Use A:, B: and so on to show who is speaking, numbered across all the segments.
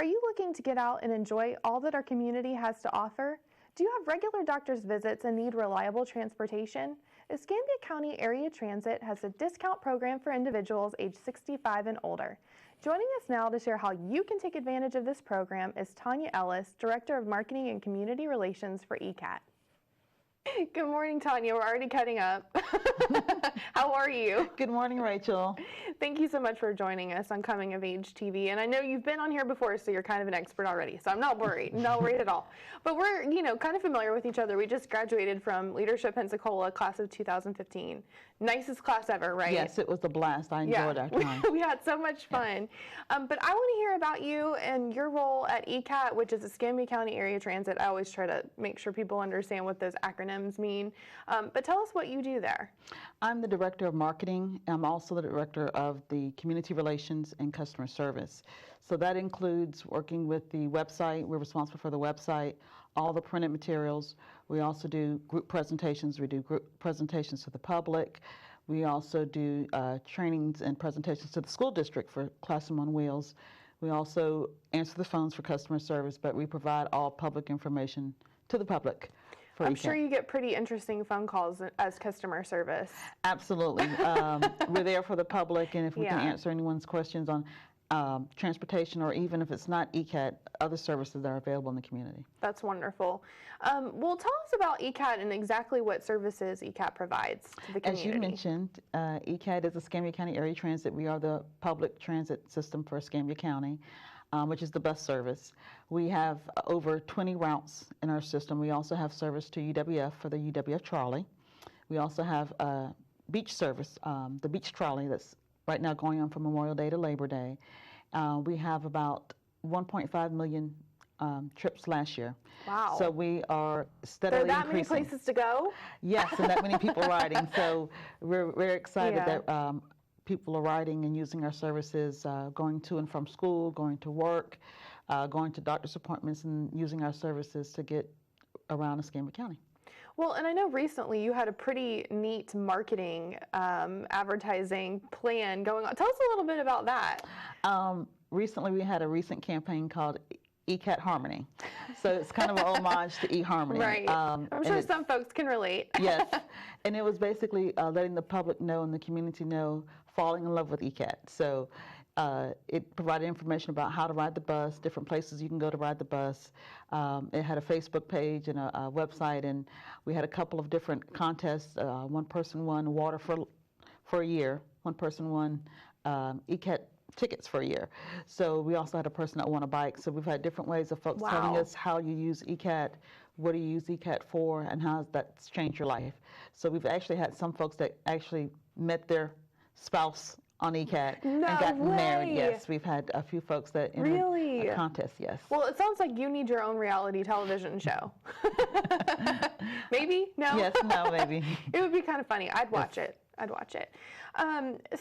A: Are you looking to get out and enjoy all that our community has to offer? Do you have regular doctor's visits and need reliable transportation? Escambia County Area Transit has a discount program for individuals age 65 and older. Joining us now to share how you can take advantage of this program is Tanya Ellis, Director of Marketing and Community Relations for Ecat. Good morning, Tanya. We're already cutting up. How are you?
B: Good morning, Rachel.
A: Thank you so much for joining us on Coming of Age TV. And I know you've been on here before, so you're kind of an expert already. So I'm not worried, not worried at all. But we're, kind of familiar with each other. We just graduated from Leadership Pensacola, class of 2015. Nicest class ever, right?
B: Yes, it was a blast. I enjoyed our time.
A: We had so much fun. But I want to hear about you and your role at Ecat, which is Escambia County Area Transit. I always try to make sure people understand what those acronyms mean. But tell us what you do there.
B: I'm the Director of Marketing. I'm also the Director of the Community Relations and Customer Service. So that includes working with the website. We're responsible for the website, all the printed materials. We also do group presentations. We do group presentations to the public. We also do trainings and presentations to the school district for Classroom on Wheels. We also answer the phones for customer service, but we provide all public information to the public.
A: I'm sure you get pretty interesting phone calls as customer service.
B: Absolutely. We're there for the public, and if we can answer anyone's questions on transportation, or even if it's not Ecat, other services that are available in the community.
A: That's wonderful. Well, tell us about Ecat and exactly what services Ecat provides to the community.
B: As you mentioned, Ecat is Escambia County Area Transit. We are the public transit system for Escambia County, which is the bus service. We have over 20 routes in our system. We also have service to UWF for the UWF trolley. We also have beach service, the beach trolley that's right now going on from Memorial Day to Labor Day. We have about 1.5 million trips last year.
A: Wow.
B: So we are steadily increasing.
A: There are that many places to go?
B: Yes, and that many people riding. So we're very excited that people are riding and using our services, going to and from school, going to work, going to doctor's appointments, and using our services to get around Escambia County.
A: Well, and I know recently you had a pretty neat marketing advertising plan going on. Tell us a little bit about that.
B: Recently we had a recent campaign called Ecat Harmony. So it's kind of an homage to eHarmony.
A: Right. I'm sure some folks can relate.
B: Yes. And it was basically letting the public know and the community know, falling in love with Ecat. So it provided information about how to ride the bus, different places you can go to ride the bus. It had a Facebook page and a website, and we had a couple of different contests. One person won water for a year. One person won Ecat tickets for a year. So we also had a person that won a bike. So we've had different ways of folks telling us how you use Ecat, what do you use Ecat for, and how that's changed your life. So we've actually had some folks that actually met their spouse on Ecat and got married. Yes, we've had a few folks that entered a contest. Yes.
A: Well, it sounds like you need your own reality television show. Maybe? No?
B: Yes, no, maybe.
A: It would be kind of funny. I'd watch it. I'd watch it.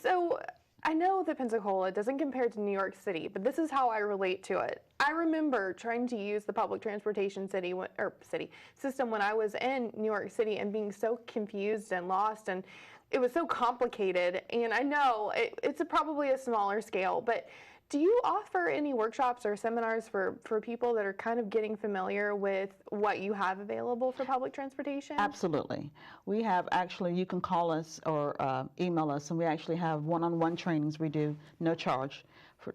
A: So I know that Pensacola doesn't compare to New York City, but this is how I relate to it. I remember trying to use the public transportation system when I was in New York City and being so confused and lost, and it was so complicated. And I know it's probably a smaller scale, but do you offer any workshops or seminars for people that are kind of getting familiar with what you have available for public transportation?
B: Absolutely. We have actually, you can call us or email us, and we actually have one-on-one trainings we do, no charge,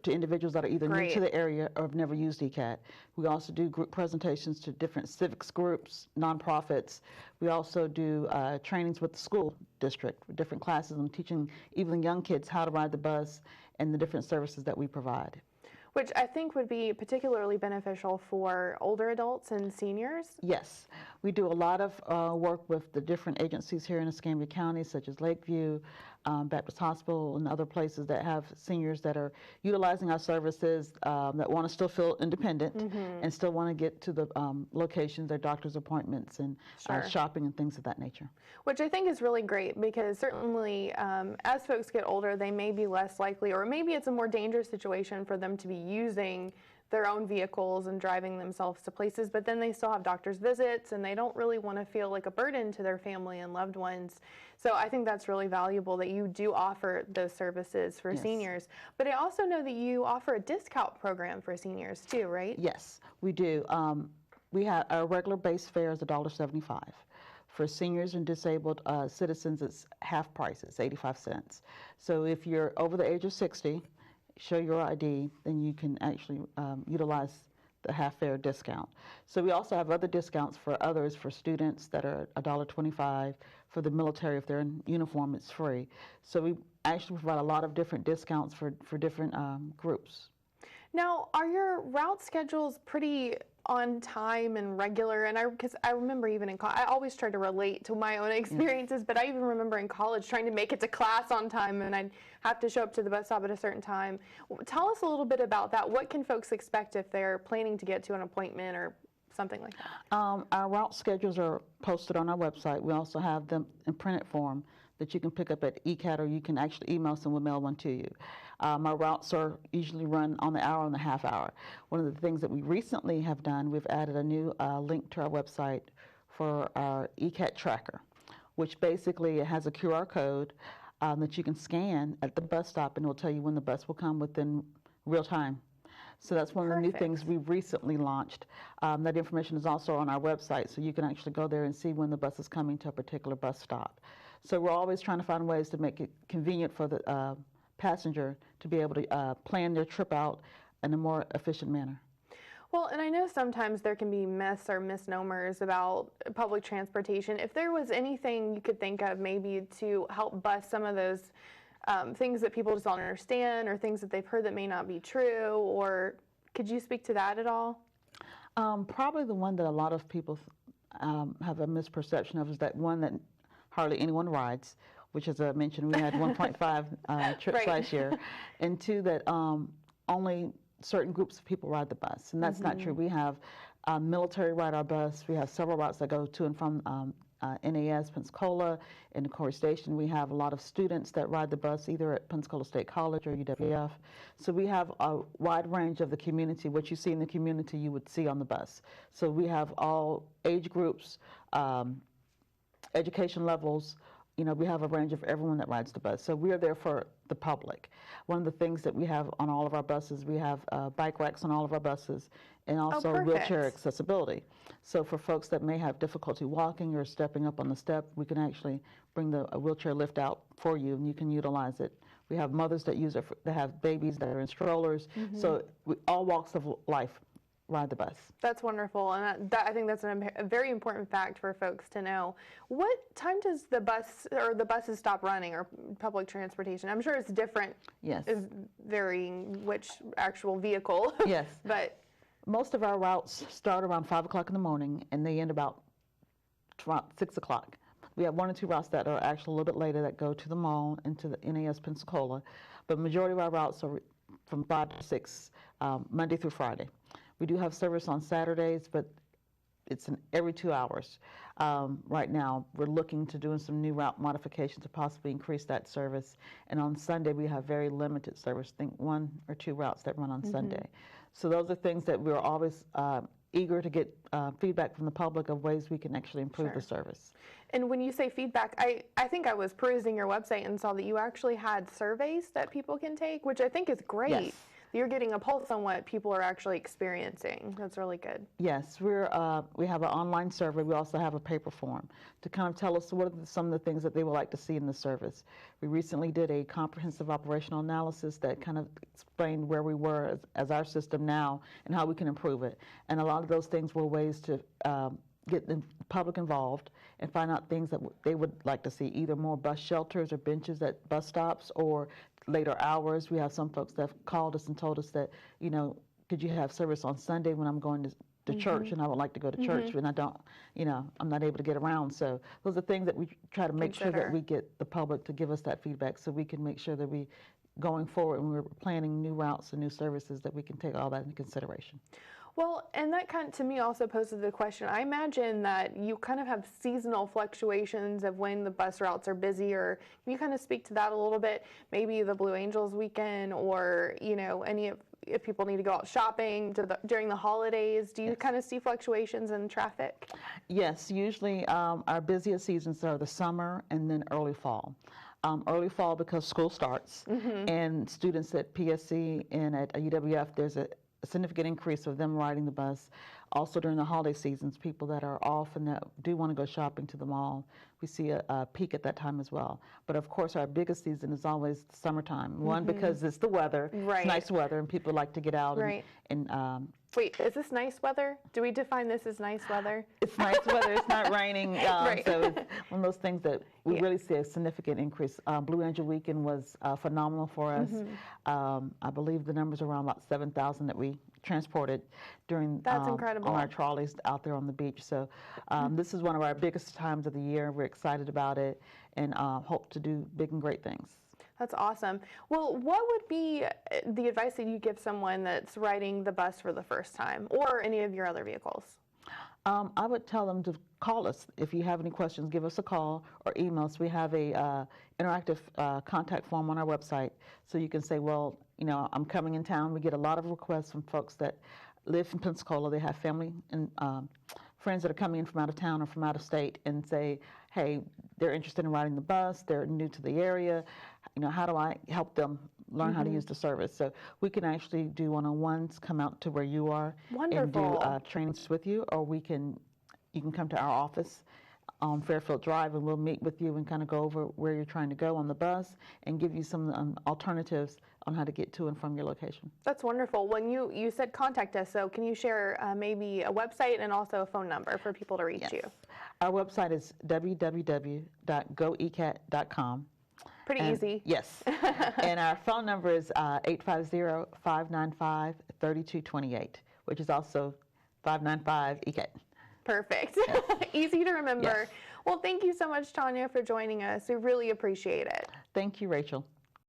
B: to individuals that are either new to the area or have never used Ecat. We also do group presentations to different civics groups, nonprofits. We also do trainings with the school district, different classes, and teaching even young kids how to ride the bus and the different services that we provide.
A: Which I think would be particularly beneficial for older adults and seniors.
B: Yes. We do a lot of work with the different agencies here in Escambia County, such as Lakeview, Baptist Hospital, and other places that have seniors that are utilizing our services that want to still feel independent and still want to get to the locations, their doctor's appointments, and shopping and things of that nature.
A: Which I think is really great, because certainly as folks get older, they may be less likely, or maybe it's a more dangerous situation for them to be using their own vehicles and driving themselves to places, but then they still have doctor's visits and they don't really want to feel like a burden to their family and loved ones. So I think that's really valuable that you do offer those services for
B: Yes.
A: seniors. But I also know that you offer a discount program for seniors too, right?
B: Yes, we do. We have our regular base fare is $1.75. For seniors and disabled citizens, it's half price. It's 85 cents. So if you're over the age of 60, show your ID, then you can actually utilize the half fare discount. So we also have other discounts for others, for students that are $1.25. For the military, if they're in uniform, it's free. So we actually provide a lot of different discounts for different groups.
A: Now, are your route schedules pretty on time and regular? And because I remember even in college, I always try to relate to my own experiences, but I even remember in college trying to make it to class on time, and I'd have to show up to the bus stop at a certain time. Tell us a little bit about that. What can folks expect if they're planning to get to an appointment or something like that?
B: Our route schedules are posted on our website. We also have them in printed form that you can pick up at Ecat, or you can actually email us and we'll mail one to you. Our routes are usually run on the hour and the half hour. One of the things that we recently have done, we've added a new link to our website for our Ecat tracker, which basically it has a QR code that you can scan at the bus stop, and it will tell you when the bus will come within real time. So that's one of the new things we've recently launched. That information is also on our website, so you can actually go there and see when the bus is coming to a particular bus stop. So we're always trying to find ways to make it convenient for the passenger to be able to plan their trip out in a more efficient manner.
A: Well, and I know sometimes there can be myths or misnomers about public transportation. If there was anything you could think of maybe to help bust some of those things that people just don't understand, or things that they've heard that may not be true, or could you speak to that at all?
B: Probably the one that a lot of people have a misperception of is that one that hardly anyone rides, which, as I mentioned, we had 1.5 trips last year, and two, that only certain groups of people ride the bus, and that's not true. We have military ride our bus. We have several routes that go to and from NAS, Pensacola, and the Corey Station. We have a lot of students that ride the bus either at Pensacola State College or UWF. So we have a wide range of the community. What you see in the community, you would see on the bus. So we have all age groups, education levels. You know, we have a range of everyone that rides the bus. So we are there for the public. One of the things that we have on all of our buses, we have bike racks on all of our buses, and also wheelchair accessibility. So for folks that may have difficulty walking or stepping up on the step, we can actually bring the wheelchair lift out for you, and you can utilize it. We have mothers that use it, that have babies that are in strollers. So all walks of life ride the bus.
A: That's wonderful, and I think that's a very important fact for folks to know. What time does the bus or the buses stop running, or public transportation? I'm sure it's different.
B: Yes.
A: Is varying which actual vehicle.
B: Yes.
A: But
B: most of our routes start around 5 o'clock in the morning and they end about 6 o'clock. We have one or two routes that are actually a little bit later that go to the mall and to the NAS Pensacola, but majority of our routes are from 5 to 6, Monday through Friday. We do have service on Saturdays, but it's every 2 hours. Right now, we're looking to doing some new route modifications to possibly increase that service. And on Sunday, we have very limited service. I think 1 or 2 routes that run on Sunday. So those are things that we're always eager to get feedback from the public of ways we can actually improve the service.
A: And when you say feedback, I think I was perusing your website and saw that you actually had surveys that people can take, which I think is great.
B: Yes.
A: You're getting a pulse on what people are actually experiencing. That's really good.
B: Yes, we have an online survey. We also have a paper form to kind of tell us what are some of the things that they would like to see in the service. We recently did a comprehensive operational analysis that kind of explained where we were as our system now and how we can improve it. And a lot of those things were ways to get the public involved and find out things that they would like to see, either more bus shelters or benches at bus stops or later hours. We have some folks that have called us and told us that, you know, could you have service on Sunday when I'm going to church and I would like to go to church and I don't, you know, I'm not able to get around. So those are things that we try to make sure that we get the public to give us that feedback so we can make sure that we, going forward, when we're planning new routes and new services, that we can take all that into consideration.
A: Well, and that kind of, to me, also poses the question. I imagine that you kind of have seasonal fluctuations of when the bus routes are busy, or can you kind of speak to that a little bit? Maybe the Blue Angels weekend, or, you know, any of, if people need to go out shopping during the holidays. Do you kind of see fluctuations in traffic?
B: Yes, usually our busiest seasons are the summer and then early fall. Early fall because school starts, and students at PSC and at UWF, there's a significant increase of them riding the bus. Also during the holiday seasons, people that are off and that do want to go shopping to the mall, we see a peak at that time as well. But of course, our biggest season is always the summertime. One, because it's the weather,
A: Right.
B: it's nice weather, and people like to get out
A: Right.
B: and
A: Wait, is this nice weather? Do we define this as nice weather?
B: it's nice weather, it's not raining,
A: Right.
B: so it's one of those things that we really see a significant increase. Blue Angel Weekend was phenomenal for us. I believe the numbers are around about 7,000 that we transported during
A: That's incredible.
B: on our trolleys out there on the beach. So this is one of our biggest times of the year. We're excited about it and hope to do big and great things.
A: That's awesome. Well, what would be the advice that you give someone that's riding the bus for the first time or any of your other vehicles?
B: I would tell them to call us. If you have any questions, give us a call or email us. We have a interactive contact form on our website, so you can say, well, you know, I'm coming in town. We get a lot of requests from folks that live in Pensacola. They have family and friends that are coming in from out of town or from out of state and say, hey, they're interested in riding the bus. They're new to the area. You know, how do I help them learn how to use the service? So we can actually do one-on-ones, come out to where you are and do trainings with you, or you can come to our office on Fairfield Drive and we'll meet with you and kind of go over where you're trying to go on the bus and give you some alternatives on how to get to and from your location.
A: That's wonderful. When you said contact us, so can you share maybe a website and also a phone number for people to reach you?
B: Our website is www.goecat.com.
A: Pretty easy.
B: Yes. And our phone number is 850-595-3228, which is also 595 Ecat.
A: Perfect. Easy to remember.
B: Yes.
A: Well, thank you so much, Tanya, for joining us. We really appreciate it.
B: Thank you, Rachel.